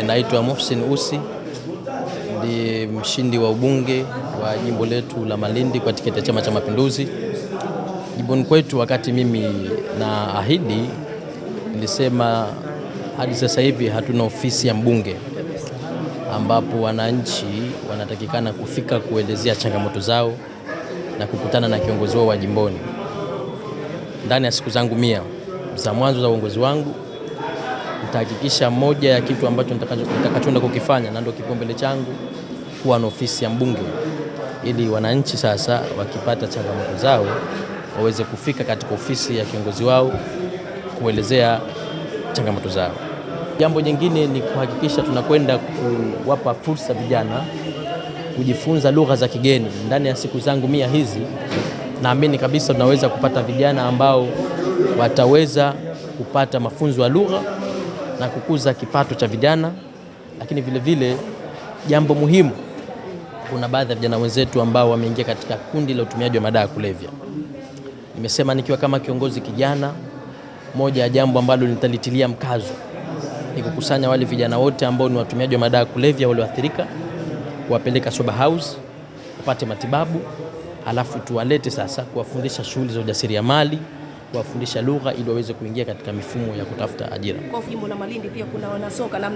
Naitwa Muhsin Ussi, ndiye mshindi wa ubunge wa jimbo letu la Malindi kwa tiketi ya Chama cha Mapinduzi. Jimboni kwetu, wakati mimi naahidi, nilisema hadi sasa hivi hatuna ofisi ya mbunge ambapo wananchi wanatakikana kufika kuelezea changamoto zao na kukutana na kiongozi wao wa jimboni. Ndani ya siku zangu 100 za mwanzo za uongozi wangu, nitahakikisha moja ya kitu ambacho nitakachoenda kukifanya na ndio kipaumbele changu, kuwa na ofisi ya mbunge, ili wananchi sasa wakipata changamoto zao waweze kufika katika ofisi ya kiongozi wao kuelezea changamoto zao. Jambo jingine ni kuhakikisha tunakwenda kuwapa fursa vijana kujifunza lugha za kigeni. Ndani ya siku zangu 100 hizi, naamini kabisa tunaweza kupata vijana ambao wataweza kupata mafunzo ya lugha na kukuza kipato cha vijana. Lakini vile vile, jambo muhimu, kuna baadhi ya vijana wenzetu ambao wameingia katika kundi la utumiaji wa madawa ya kulevya. Nimesema nikiwa kama kiongozi kijana, moja ya jambo ambalo nitalitilia mkazo ni kukusanya wale vijana wote ambao ni watumiaji wa madawa ya kulevya walioathirika, kuwapeleka sober house, kupata matibabu, alafu tuwalete sasa kuwafundisha shughuli za ujasiriamali, kuwafundisha lugha ili waweze kuingia katika mifumo ya kutafuta ajira. Kwa jimbo la Malindi pia kuna wanasoka na